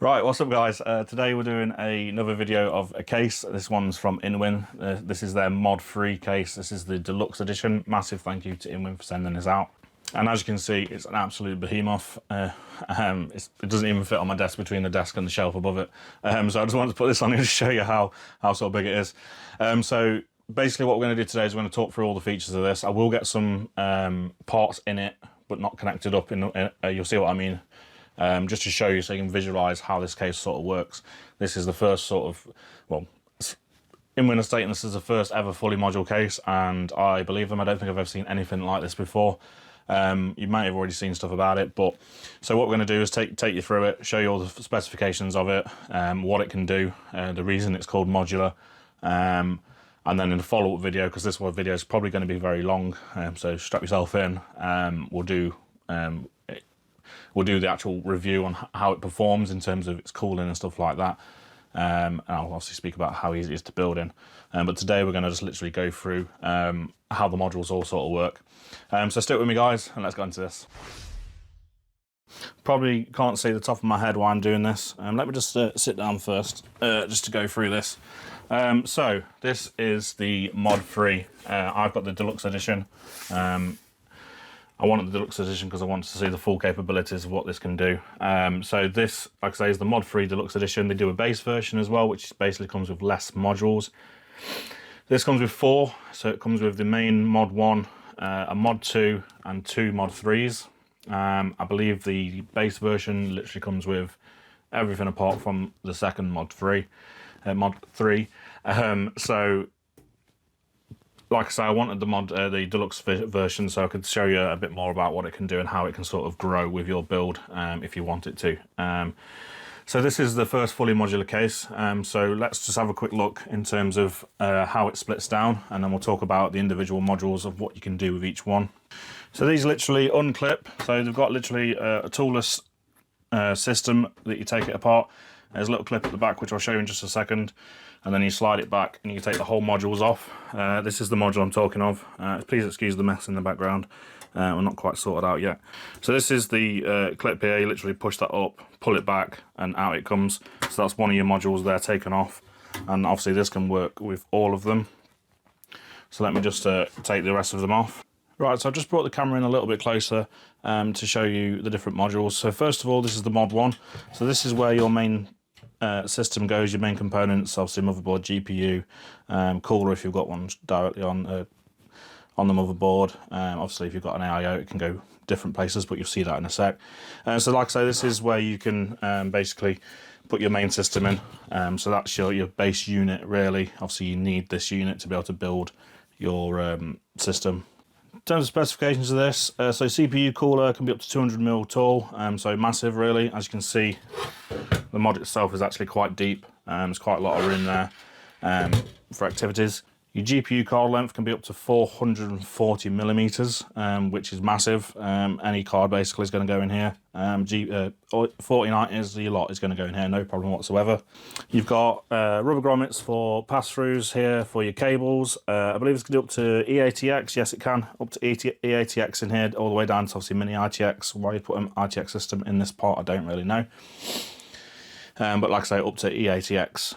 Right, what's up guys? Today we're doing another video of a case. This one's from InWin. This is their mod-free case. This is the deluxe edition. Massive thank you to InWin for sending this out. And as you can see, it's an absolute behemoth. It doesn't even fit on my desk between the desk and the shelf above it. So I just wanted to put this on here to show you how sort of big it is. So basically what we're going to do today is we're going to talk through all the features of this. I will get some parts in it, but not connected up. You'll see what I mean. Just to show you so you can visualise how this case sort of works. This is the first sort of, well, InWin are stating this is the first ever fully module case, and I believe them. I don't think I've ever seen anything like this before. You might have already seen stuff about it, but so what we're going to do is take you through it, show you all the specifications of it, what it can do, the reason it's called modular, and then in the follow-up video, because this video is probably going to be very long, so strap yourself in. We'll do the actual review on how it performs in terms of its cooling and stuff like that. And I'll obviously speak about how easy it is to build in. But today we're going to just literally go through how the modules all sort of work. So stick with me guys and let's go into this. Probably can't see the top of my head while I'm doing this. Let me just sit down first just to go through this. So this is the mod-free. I've got the deluxe edition. I wanted the deluxe edition because I wanted to see the full capabilities of what this can do. So this, like I say, is the mod-free deluxe edition. They do a base version as well, which basically comes with less modules. This comes with 4, so it comes with the main mod 1, a mod 2, and 2 mod 3s. I believe the base version literally comes with everything apart from the second mod 3. So like I say, I wanted the deluxe version so I could show you a bit more about what it can do and how it can sort of grow with your build if you want it to. So this is the first fully modular case. So let's just have a quick look in terms of how it splits down, and then we'll talk about the individual modules of what you can do with each one. So these literally unclip. So they've got literally a toolless system that you take it apart. There's a little clip at the back, which I'll show you in just a second. And then you slide it back and you take the whole modules off. This is the module I'm talking of. Please excuse the mess in the background. We're not quite sorted out yet. So this is the clip here. You literally push that up, pull it back, and out it comes. So that's one of your modules there taken off. And obviously this can work with all of them. So let me just take the rest of them off. Right, so I've just brought the camera in a little bit closer to show you the different modules. So first of all, this is the mod 1. So this is where your main system goes, your main components, obviously motherboard, GPU, cooler if you've got one directly on the motherboard. Obviously if you've got an AIO it can go different places, but you'll see that in a sec. So like I say, this is where you can basically put your main system in. So that's your base unit really. Obviously you need this unit to be able to build your system. In terms of specifications of this, so CPU cooler can be up to 200mm tall, so massive really. As you can see, the mod itself is actually quite deep. There's quite a lot of room there for activities. Your GPU card length can be up to 440mm, which is massive. Any card basically is going to go in here. 4090 is the lot is going to go in here, no problem whatsoever. You've got rubber grommets for pass-throughs here for your cables. I believe it's going to do up to eATX. Yes, it can. Up to eATX in here, all the way down to obviously mini ITX. Why you put an ITX system in this part, I don't really know. But like I say, up to eATX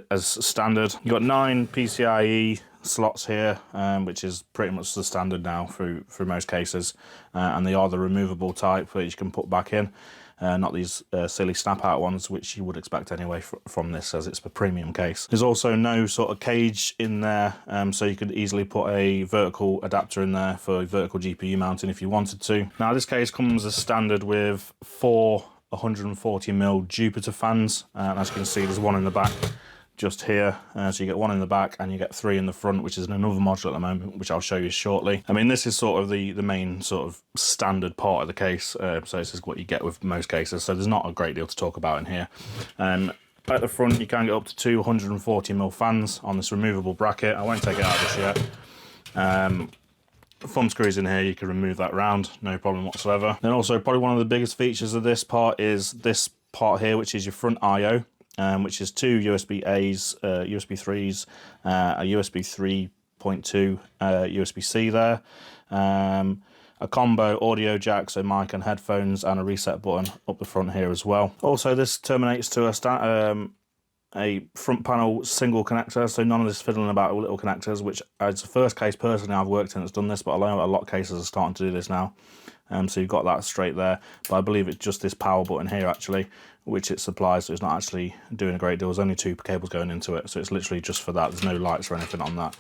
as standard. You've got 9 PCIe slots here, which is pretty much the standard now through most cases. And they are the removable type, which you can put back in. Not these silly snap-out ones, which you would expect anyway from this, as it's a premium case. There's also no sort of cage in there, so you could easily put a vertical adapter in there for vertical GPU mounting if you wanted to. Now this case comes as standard with 4 140mm Jupiter fans, and as you can see there's one in the back just here, so you get one in the back and you get 3 in the front, which is another module at the moment, which I'll show you shortly. I mean, this is sort of the main sort of standard part of the case, so this is what you get with most cases, so there's not a great deal to talk about in here. At the front you can get up to 2 140mm fans on this removable bracket. I won't take it out just yet. Thumb screws in here, you can remove that round, no problem whatsoever. Then also probably one of the biggest features of this part is this part here, which is your front I/O, which is 2 USB-A's, USB 3s, a USB 3.2 USB-C there. a combo audio jack, so mic and headphones, and a reset button up the front here as well. Also, this terminates to a front panel single connector, so none of this fiddling about with little connectors, which is the first case personally I've worked in that's done this, but I know a lot of cases are starting to do this now. So you've got that straight there, but I believe it's just this power button here actually, which it supplies, so it's not actually doing a great deal. There's only 2 cables going into it, so it's literally just for that. There's no lights or anything on that,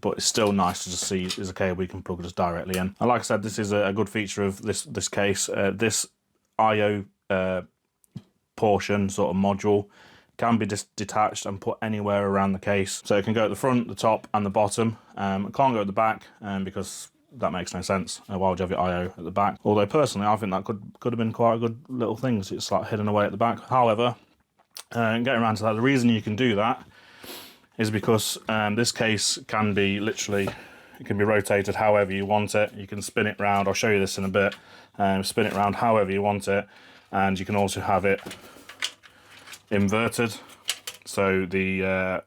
but it's still nice to just see there's a cable you can plug just directly in. And like I said, this is a good feature of this case. This I/O portion, sort of module, can be detached and put anywhere around the case. So it can go at the front, the top, and the bottom. It can't go at the back because that makes no sense. Why would you have your I/O at the back? Although personally, I think that could have been quite a good little thing. So it's like hidden away at the back. However, getting around to that, the reason you can do that is because this case can be literally, it can be rotated however you want it. You can spin it round. I'll show you this in a bit. Spin it round however you want it, and you can also have it inverted. So the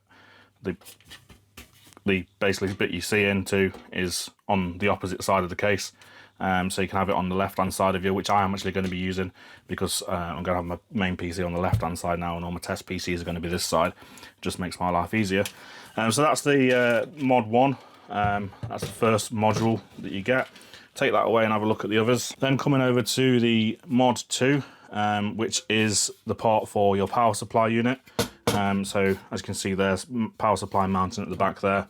basically bit you see into is on the opposite side of the case, so you can have it on the left hand side of you, which I am actually going to be using because I'm going to have my main PC on the left hand side now and all my test PCs are going to be this side. It just makes my life easier. So that's the mod 1. That's the first module that you get. Take that away and have a look at the others. Then coming over to the mod 2, which is the part for your power supply unit. So as you can see, there's power supply mounting at the back there.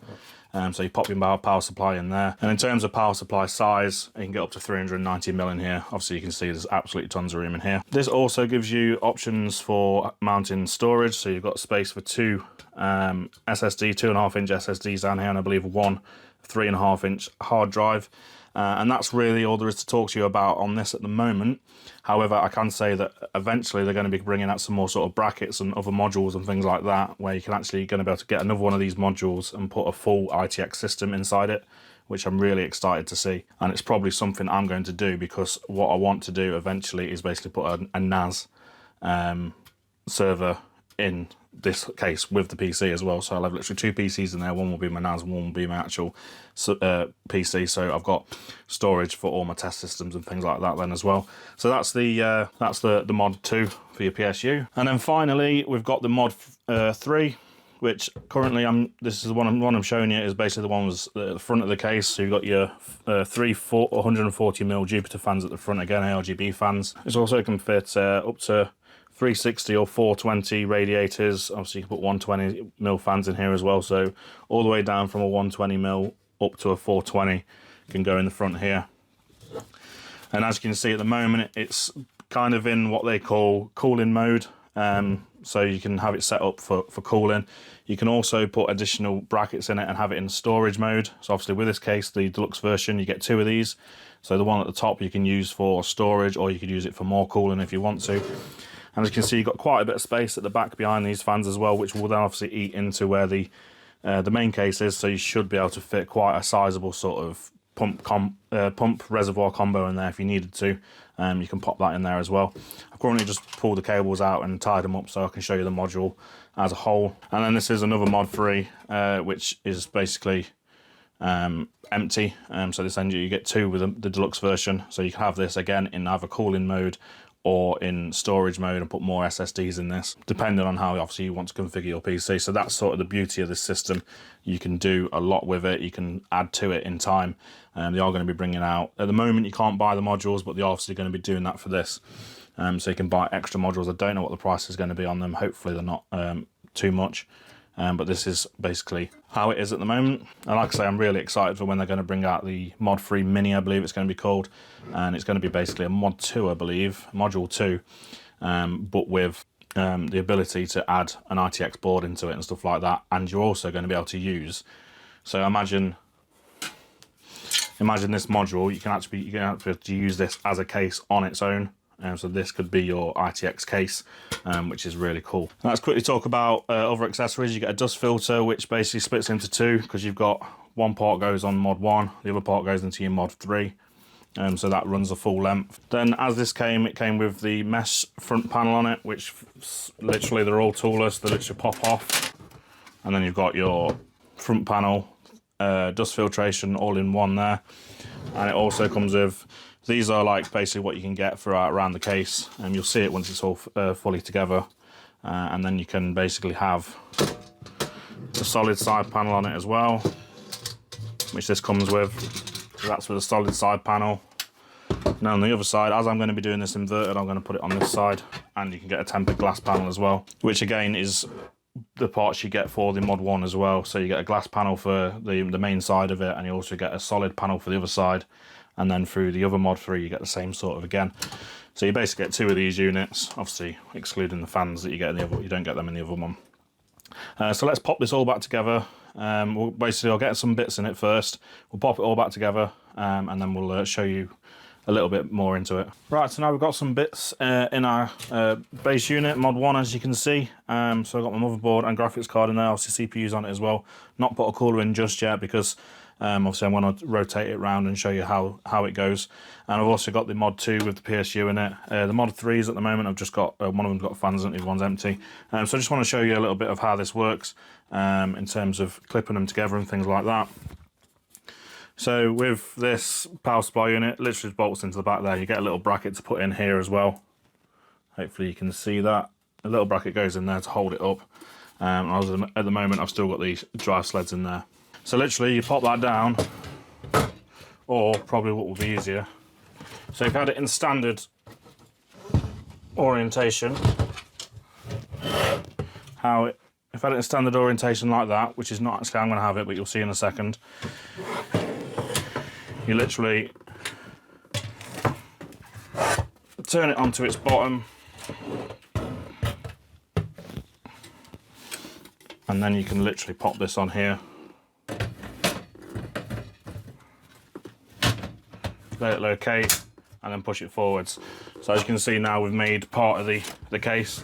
So you pop your power supply in there. And in terms of power supply size, you can get up to 390mm in here. Obviously you can see there's absolutely tons of room in here. This also gives you options for mounting storage. So you've got space for 2 SSD, 2.5-inch SSDs down here, and I believe 1 3.5-inch hard drive. And that's really all there is to talk to you about on this at the moment. However, I can say that eventually they're going to be bringing out some more sort of brackets and other modules and things like that, where you can actually going to be able to get another one of these modules and put a full ITX system inside it, which I'm really excited to see. And it's probably something I'm going to do, because what I want to do eventually is basically put a NAS server in this case with the PC as well. So I'll have literally 2 PCs in there. One will be my NAS and one will be my actual PC. So I've got storage for all my test systems and things like that then as well. So that's the mod 2 for your PSU. And then finally we've got the mod 3, which currently this is the one I'm showing you, is basically the one was at the front of the case. So you've got your 3 140mm Jupiter fans at the front, again ARGB fans. It also can fit up to 360 or 420 radiators. Obviously you can put 120mm fans in here as well, so all the way down from a 120mm up to a 420 can go in the front here. And as you can see at the moment, it's kind of in what they call cooling mode, so you can have it set up for cooling. You can also put additional brackets in it and have it in storage mode. So obviously with this case, the deluxe version, you get 2 of these. So the one at the top you can use for storage, or you could use it for more cooling if you want to. And as you can see, you've got quite a bit of space at the back behind these fans as well, which will then obviously eat into where the main case is. So you should be able to fit quite a sizable sort of pump reservoir combo in there if you needed to. You can pop that in there as well. I've currently just pulled the cables out and tied them up so I can show you the module as a whole. And then this is another mod 3, which is basically empty. So this engine, you get 2 with the deluxe version. So you can have this again in either cooling mode or in storage mode and put more SSDs in this, depending on how obviously you want to configure your PC. So that's sort of the beauty of this system. You can do a lot with it. You can add to it in time. They are going to be bringing out, at the moment you can't buy the modules, but they're obviously going to be doing that for this. So you can buy extra modules. I don't know what the price is going to be on them. Hopefully they're not too much. But this is basically how it is at the moment. And like I say, I'm really excited for when they're going to bring out the mod 3 mini, I believe it's going to be called. And it's going to be basically a mod 2, I believe, module 2, but with the ability to add an ITX board into it and stuff like that. And you're also going to be able to use, so imagine this module, you can actually use this as a case on its own. So this could be your ITX case, which is really cool. And let's quickly talk about other accessories. You get a dust filter, which basically splits into 2, because you've got one part goes on mod 1, the other part goes into your mod 3. So that runs the full length. Then as this came, it came with the mesh front panel on it, which literally they're all toolless. They literally pop off. And then you've got your front panel dust filtration all in one there, and it also comes with, these are like basically what you can get for around the case, and you'll see it once it's all fully together, and then you can basically have the solid side panel on it as well, which this comes with. So that's with a solid side panel. Now on the other side, as I'm going to be doing this inverted, I'm going to put it on this side, and you can get a tempered glass panel as well, which again is the parts you get for the Mod 1 as well. So you get a glass panel for the main side of it, and you also get a solid panel for the other side, and then through the other Mod 3 you get the same sort of again. So you basically get 2 of these units, obviously excluding the fans that you get in the other, you don't get them in the other one. So let's pop this all back together. I'll get some bits in it first, we'll pop it all back together, and then we'll show you a little bit more into it. Right, so now we've got some bits in our base unit, Mod 1, as you can see. So I've got my motherboard and graphics card in there, obviously CPUs on it as well. Not put a cooler in just yet because obviously I'm going to rotate it around and show you how it goes. And I've also got the Mod 2 with the PSU in it. The Mod 3s at the moment, I've just got, one of them's got fans in it, the other one's empty. So I just want to show you a little bit of how this works in terms of clipping them together and things like that. So with this power supply unit, literally just bolts into the back there. You get a little bracket to put in here as well. Hopefully you can see that. A little bracket goes in there to hold it up. At the moment I've still got these drive sleds in there. So literally you pop that down, or probably what will be easier. So if you had it in standard orientation, if I had it in standard orientation like that, which is not actually how I'm going to have it, but you'll see in a second. You literally turn it onto its bottom, and then you can literally pop this on here, let it locate, and then push it forwards. So as you can see now, we've made part of the case,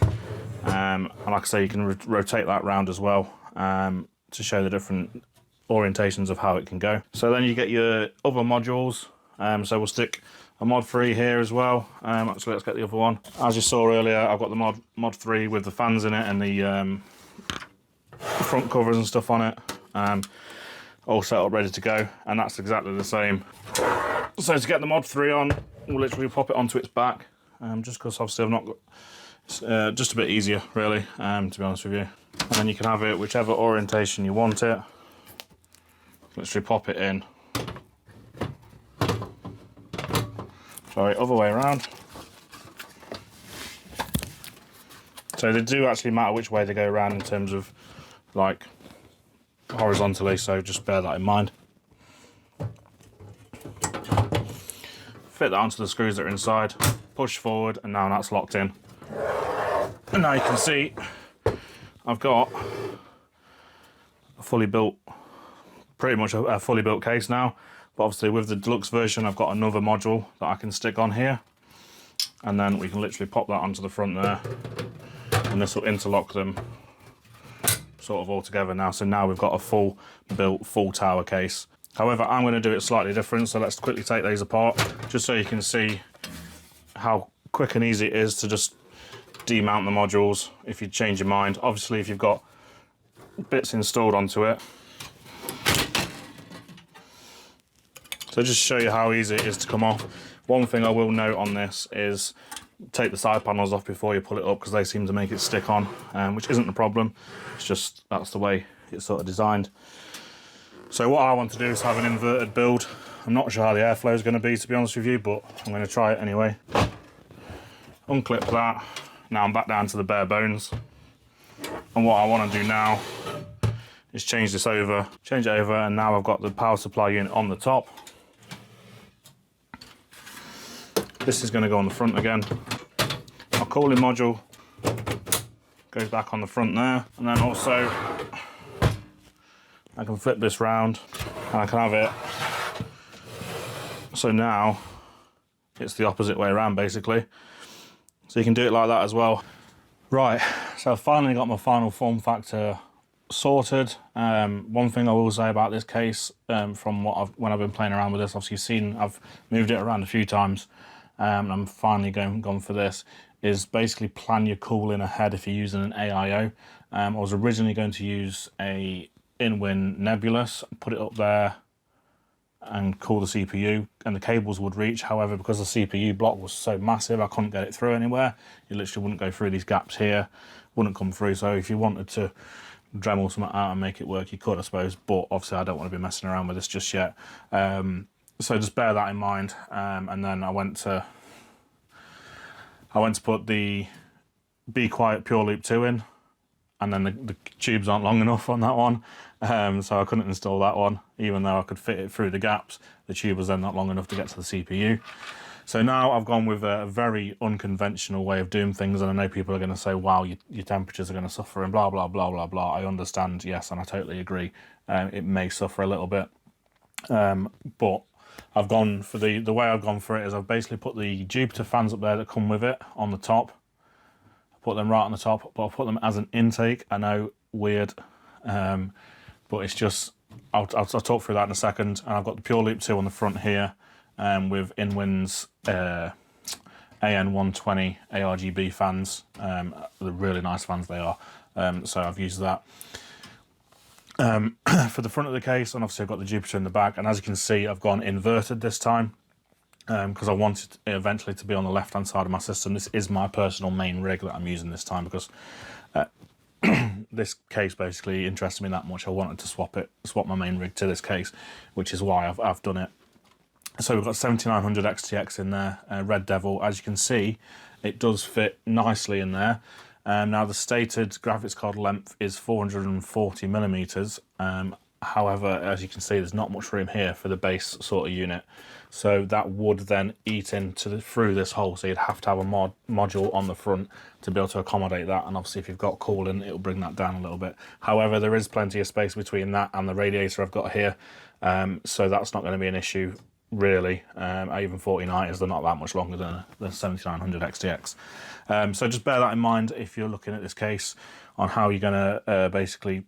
and like I say, you can rotate that round as well to show the different orientations of how it can go. So then you get your other modules. So we'll stick a Mod 3 here as well. Actually, let's get the other one. As you saw earlier, I've got the Mod 3 with the fans in it and the front covers and stuff on it, all set up ready to go, and that's exactly the same. So to get the Mod 3 on, we'll literally pop it onto its back, just because obviously I've not got, just a bit easier really, to be honest with you. And then you can have it whichever orientation you want it. Literally pop it in. Sorry, other way around. So they do actually matter which way they go around in terms of like horizontally, so just bear that in mind. Fit that onto the screws that are inside, push forward, and now that's locked in. And now you can see I've got a fully built, pretty much a fully built case now, but obviously with the deluxe version I've got another module that I can stick on here, and then we can literally pop that onto the front there, and this will interlock them sort of all together now. So now we've got a full built full tower case. However, I'm going to do it slightly different, so let's quickly take these apart just so you can see how quick and easy it is to just demount the modules if you change your mind. Obviously if you've got bits installed onto it. So just to show you how easy it is to come off. One thing I will note on this is take the side panels off before you pull it up, because they seem to make it stick on, which isn't a problem. It's just that's the way it's sort of designed. So what I want to do is have an inverted build. I'm not sure how the airflow is going to be, to be honest with you, but I'm going to try it anyway. Unclip that. Now I'm back down to the bare bones. And what I want to do now is change it over, and now I've got the power supply unit on the top. This is going to go on the front again. Our cooling module goes back on the front there, and then also I can flip this round and I can have it. So now it's the opposite way around basically. So you can do it like that as well. Right, so I've finally got my final form factor sorted. One thing I will say about this case, from when I've been playing around with this, obviously you've seen I've moved it around a few times. I'm finally gone for this, is basically plan your cooling ahead if you're using an AIO. I was originally going to use a InWin Nebulous, put it up there and cool the CPU, and the cables would reach. However, because the CPU block was so massive, I couldn't get it through anywhere. It literally wouldn't go through these gaps here, wouldn't come through. So if you wanted to Dremel something out and make it work, you could, I suppose, but obviously I don't want to be messing around with this just yet. So just bear that in mind. And then I went to put the Be Quiet Pure Loop 2 in, and then the tubes aren't long enough on that one, so I couldn't install that one, even though I could fit it through the gaps. The tube was then not long enough to get to the CPU. So now I've gone with a very unconventional way of doing things, and I know people are going to say, wow, your temperatures are going to suffer and blah, blah, blah, blah, blah. I understand, yes, and I totally agree. It may suffer a little bit, but I've gone for the way I've gone for it is I've basically put the Jupiter fans up there that come with it on the top. Put them right on the top, but I'll put them as an intake. I know, weird, but it's just, I'll talk through that in a second. And I've got the Pure Loop 2 on the front here, with InWin's AN120 ARGB fans. They're really nice fans they are, so I've used that. For the front of the case, and obviously I've got the Jupiter in the back, and as you can see, I've gone inverted this time. Because I wanted it eventually to be on the left-hand side of my system. This is my personal main rig that I'm using this time, because this case basically interested me that much. I wanted to swap my main rig to this case, which is why I've done it. So we've got 7900 XTX in there, Red Devil. As you can see, it does fit nicely in there. Now the stated graphics card length is 440 millimeters. However, as you can see, there's not much room here for the base sort of unit. So that would then eat into through this hole. So you'd have to have a module on the front to be able to accommodate that. And obviously if you've got cooling, it'll bring that down a little bit. However, there is plenty of space between that and the radiator I've got here. So that's not going to be an issue really. Even 4090s, they're not that much longer than the 7900 XTX. So just bear that in mind if you're looking at this case on how you're going to basically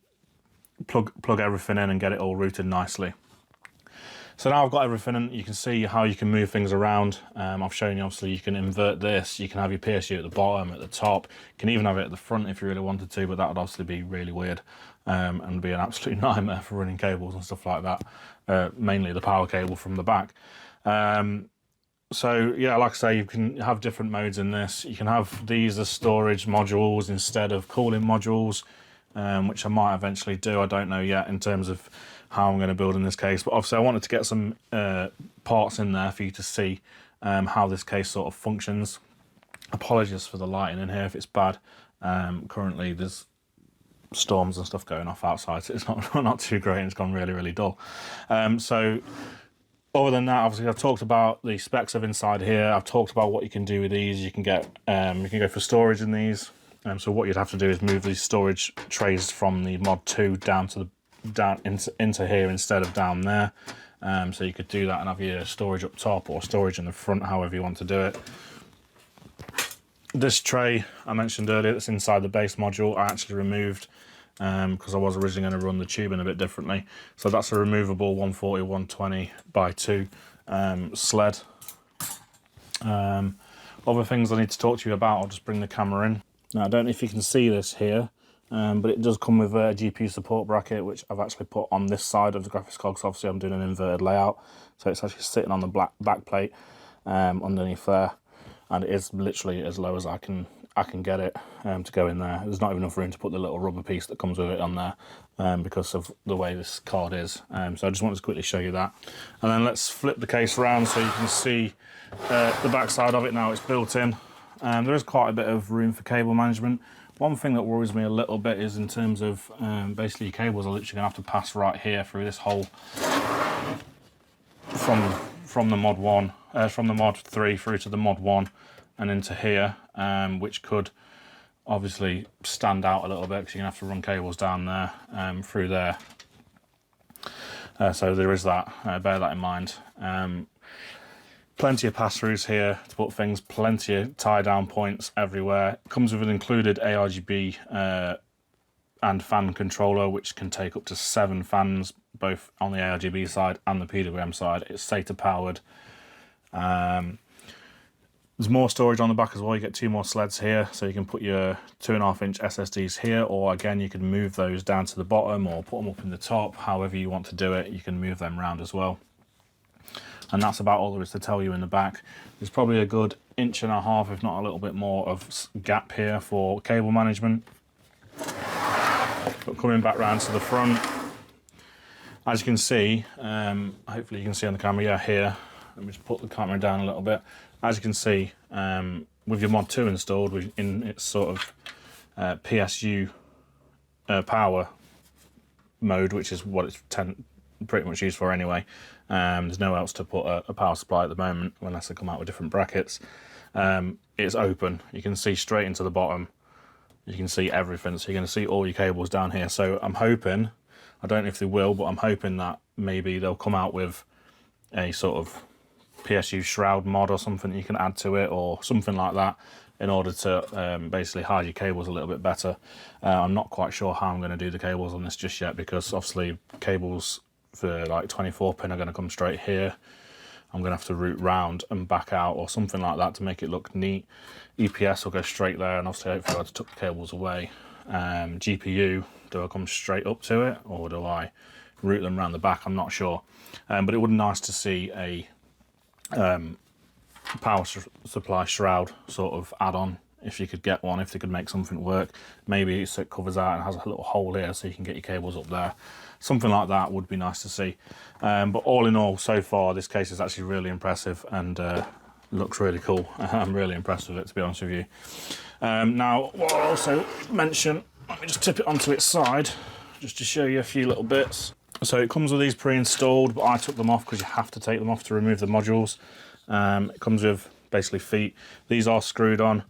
plug everything in and get it all routed nicely. So now I've got everything, and you can see how you can move things around. I've shown you, obviously, you can invert this. You can have your PSU at the bottom, at the top. You can even have it at the front if you really wanted to, but that would obviously be really weird and be an absolute nightmare for running cables and stuff like that, mainly the power cable from the back. So yeah, like I say, you can have different modes in this. You can have these as storage modules instead of cooling modules, which I might eventually do. I don't know yet in terms of how I'm going to build in this case, but obviously I wanted to get some parts in there for you to see how this case sort of functions. Apologies for the lighting in here if it's bad. Currently there's storms and stuff going off outside, so it's not too great. It's gone really, really dull. So other than that, obviously I've talked about the specs of inside here. I've talked about what you can do with these. You can get you can go for storage in these. So what you'd have to do is move these storage trays from the Mod 2 down into here instead of down there. So you could do that and have your storage up top or storage in the front, however you want to do it. This tray I mentioned earlier that's inside the base module, I actually removed because I was originally going to run the tubing a bit differently. So that's a removable 140/120 by 2 sled. Other things I need to talk to you about, I'll just bring the camera in. Now I don't know if you can see this here, but it does come with a GPU support bracket, which I've actually put on this side of the graphics card, because obviously I'm doing an inverted layout. So it's actually sitting on the back plate underneath there, and it is literally as low as I can get it to go in there. There's not even enough room to put the little rubber piece that comes with it on there because of the way this card is. So I just wanted to quickly show you that. And then let's flip the case around so you can see the back side of it now. It's built in. There is quite a bit of room for cable management. One thing that worries me a little bit is in terms of basically your cables are literally going to have to pass right here through this hole from the Mod 1, from the Mod 3 through to the Mod 1 and into here, which could obviously stand out a little bit because you're going to have to run cables down there through there. So there is that, bear that in mind. Plenty of pass-throughs here to put things, plenty of tie-down points everywhere. It comes with an included ARGB and fan controller, which can take up to 7 fans, both on the ARGB side and the PWM side. It's SATA powered. There's more storage on the back as well. You get 2 more sleds here, so you can put your 2.5-inch SSDs here, or again you can move those down to the bottom or put them up in the top. However you want to do it, you can move them around as well. And that's about all there is to tell you in the back. There's probably a good 1.5 inch, if not a little bit more, of gap here for cable management. But coming back round to the front, as you can see, hopefully you can see on the camera, yeah, here. Let me just put the camera down a little bit. As you can see, with your Mod 2 installed, in its sort of PSU power mode, which is what it's pretty much used for anyway. There's nowhere else to put a power supply at the moment, unless they come out with different brackets. It's open. You can see straight into the bottom. You can see everything, so you're going to see all your cables down here. So I'm hoping, I don't know if they will, but I'm hoping that maybe they'll come out with a sort of PSU shroud mod or something you can add to it, or something like that, in order to basically hide your cables a little bit better. I'm not quite sure how I'm going to do the cables on this just yet, because obviously cables for like 24 pin are going to come straight here. I'm going to have to route round and back out or something like that to make it look neat. EPS will go straight there, and obviously hopefully I'll tuck the cables away. GPU, do I come straight up to it, or do I route them around the back? I'm not sure. But it would be nice to see a power supply shroud sort of add-on, if you could get one, if they could make something work. Maybe so it covers out and has a little hole here so you can get your cables up there. Something like that would be nice to see. But all in all, so far this case is actually really impressive and looks really cool. I'm really impressed with it, to be honest with you. Now what I'll also mention, let me just tip it onto its side just to show you a few little bits. So it comes with these pre-installed, but I took them off because you have to take them off to remove the modules. It comes with basically feet. These are screwed on.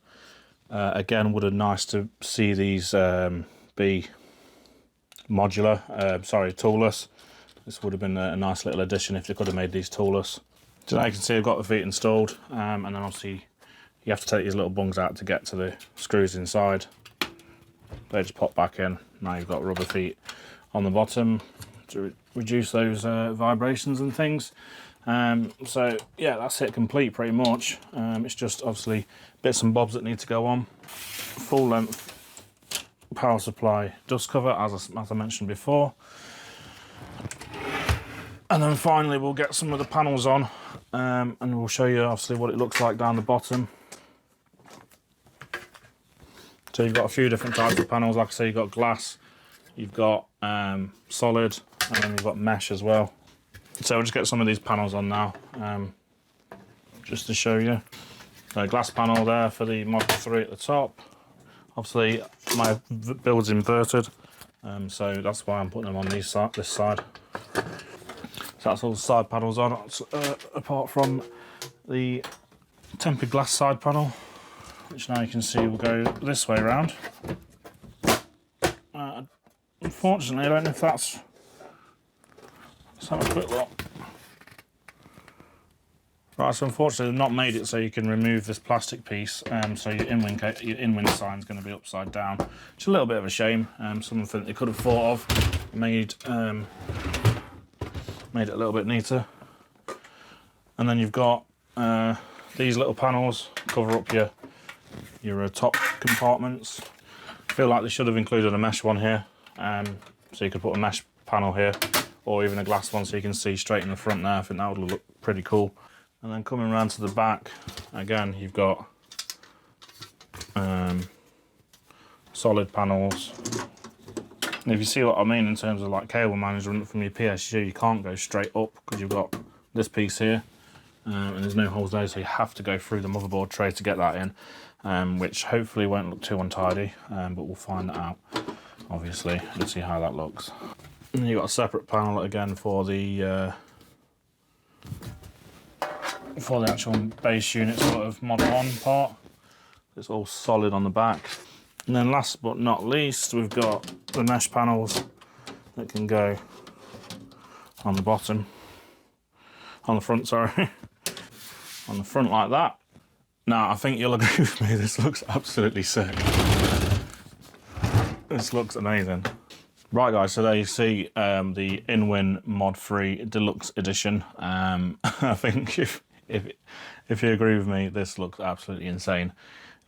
Again, would have nice to see these be modular, sorry, toolless. This would have been a nice little addition if they could have made these toolless. So now you can see I've got the feet installed, and then obviously you have to take these little bungs out to get to the screws inside. They just pop back in. Now you've got rubber feet on the bottom to reduce those vibrations and things. So yeah, that's it complete pretty much. It's just obviously bits and bobs that need to go on. Full length power supply dust cover, as I mentioned before. And then finally we'll get some of the panels on, and we'll show you obviously what it looks like down the bottom. So you've got a few different types of panels. Like I say, you've got glass, you've got solid, and then you've got mesh as well. So we'll just get some of these panels on now, just to show you. So glass panel there for the Model 3 at the top. Obviously my build's inverted, so that's why I'm putting them on this side. So that's all the side panels on, apart from the tempered glass side panel, which now you can see will go this way around. Unfortunately, I don't know if that's... Let's have a quick look. Right, so unfortunately they've not made it so you can remove this plastic piece, so your InWin sign is going to be upside down. It's a little bit of a shame. Something they could have thought of, made it a little bit neater. And then you've got these little panels cover up your top compartments. I feel like they should have included a mesh one here, so you could put a mesh panel here, or even a glass one so you can see straight in the front there. I think that would look pretty cool. And then coming around to the back, again you've got solid panels. And if you see what I mean in terms of like cable management from your PSU, you can't go straight up because you've got this piece here, and there's no holes there, so you have to go through the motherboard tray to get that in, which hopefully won't look too untidy, but we'll find that out obviously and see how that looks. And then you've got a separate panel again for the actual base unit sort of Model 1 part. It's all solid on the back. And then last but not least, we've got the mesh panels that can go on the bottom, on the front, sorry, on the front like that. Now, I think you'll agree with me, this looks absolutely sick. This looks amazing. Right guys, so there you see the InWin Modfree Deluxe Edition. I think if if you agree with me, this looks absolutely insane.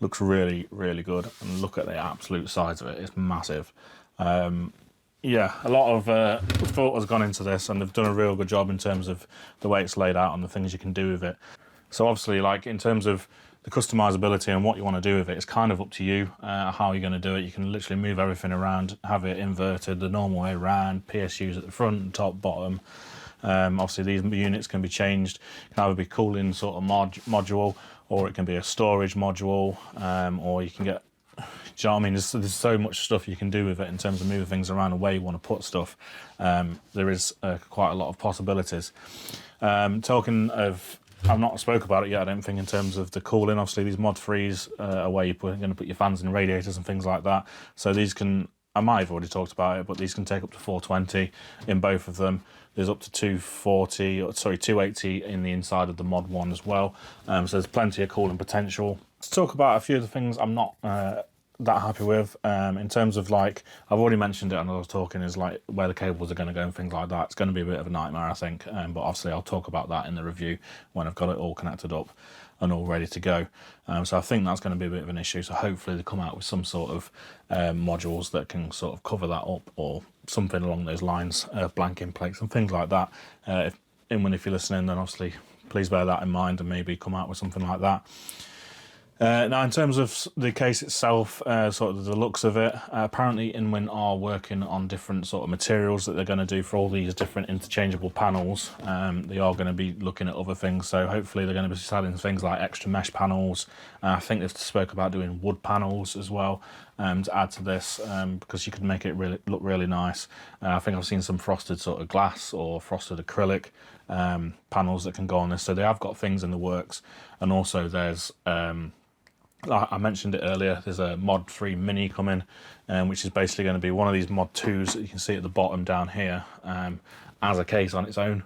Looks really, really good, and look at the absolute size of it. It's massive. Yeah, a lot of thought has gone into this, and they've done a real good job in terms of the way it's laid out and the things you can do with it. So obviously, like in terms of the customizability and what you want to do with it, it's kind of up to you how you're going to do it. You can literally move everything around, have it inverted the normal way around, PSUs at the front, top, bottom. Obviously, these units can be changed. It can either be cooling sort of module, or it can be a storage module, or you can get. Do you know what I mean? There's so much stuff you can do with it in terms of moving things around and where you want to put stuff. There is quite a lot of possibilities. Talking of, I've not spoke about it yet, I don't think, in terms of the cooling. Obviously, these Modfrees are where you're going to put your fans and radiators and things like that. So these can, I might have already talked about it, but these can take up to 420 in both of them. There's up to 280 in the inside of the Mod 1 as well. So there's plenty of cooling potential. Let's talk about a few of the things I'm not that happy with. In terms of, like, I've already mentioned it and I was talking, is like where the cables are going to go and things like that. It's going to be a bit of a nightmare, I think. But obviously I'll talk about that in the review when I've got it all connected up and all ready to go. So I think that's going to be a bit of an issue. So hopefully they come out with some sort of modules that can sort of cover that up, or something along those lines, blanking plates and things like that. If you're listening, then obviously please bear that in mind and maybe come out with something like that. Now, in terms of the case itself, sort of the looks of it, apparently InWin are working on different sort of materials that they're going to do for all these different interchangeable panels. They are going to be looking at other things, so hopefully they're going to be selling things like extra mesh panels. I think they've spoke about doing wood panels as well, to add to this, because you could make it look really nice. I think I've seen some frosted sort of glass or frosted acrylic panels that can go on this, so they have got things in the works. And also there's I mentioned it earlier, there's a Mod 3 Mini coming, which is basically going to be one of these Mod 2s that you can see at the bottom down here, as a case on its own.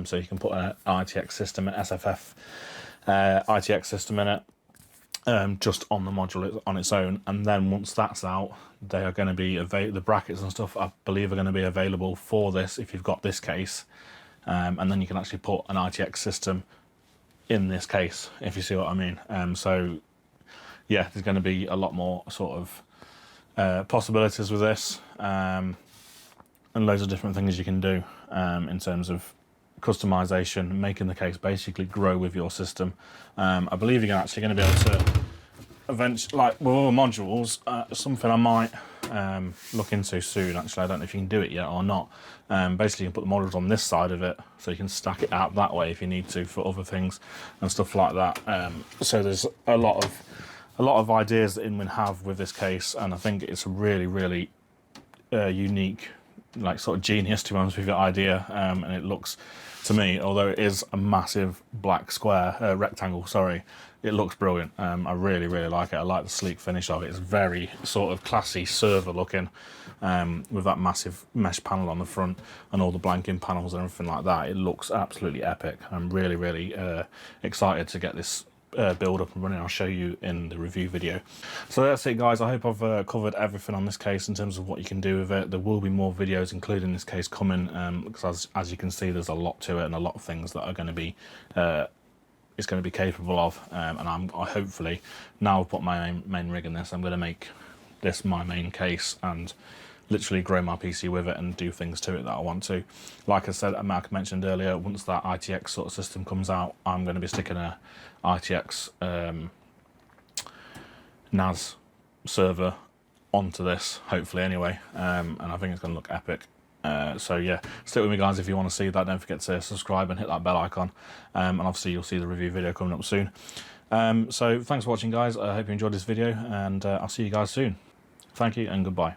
So you can put an ITX system, an SFF ITX system in it, just on the module on its own. And then once that's out, they are going to be the brackets and stuff, I believe, are going to be available for this if you've got this case. And then you can actually put an ITX system in this case, if you see what I mean. So yeah, there's going to be a lot more sort of possibilities with this, and loads of different things you can do in terms of customization, making the case basically grow with your system. I believe you're actually going to be able to eventually, like with all the modules, something I might look into soon. Actually, I don't know if you can do it yet or not. Basically, you can put the modules on this side of it, so you can stack it out that way if you need to for other things and stuff like that. So there's a lot of ideas that InWin have with this case, and I think it's a really, really unique, like sort of genius, to be honest with your idea. And it looks, to me, although it is a massive black square, rectangle, sorry, it looks brilliant. I really, really like it. I like the sleek finish of it. It's very sort of classy server looking, with that massive mesh panel on the front and all the blanking panels and everything like that. It looks absolutely epic. I'm really, really excited to get this build up and running. I'll show you in the review video. So that's it, guys. I hope I've covered everything on this case in terms of what you can do with it. There will be more videos including this case coming, because as you can see, there's a lot to it and a lot of things that are going to be it's going to be capable of, and I hopefully, now I've put my main rig in this, I'm going to make this my main case and literally grow my PC with it and do things to it that I want to. Like I said, Mark mentioned earlier, once that ITX sort of system comes out, I'm going to be sticking a ITX NAS server onto this, hopefully anyway, and I think it's going to look epic. So yeah, stick with me, guys, if you want to see that. Don't forget to subscribe and hit that bell icon, and obviously you'll see the review video coming up soon. So thanks for watching, guys. I hope you enjoyed this video, and I'll see you guys soon. Thank you and goodbye.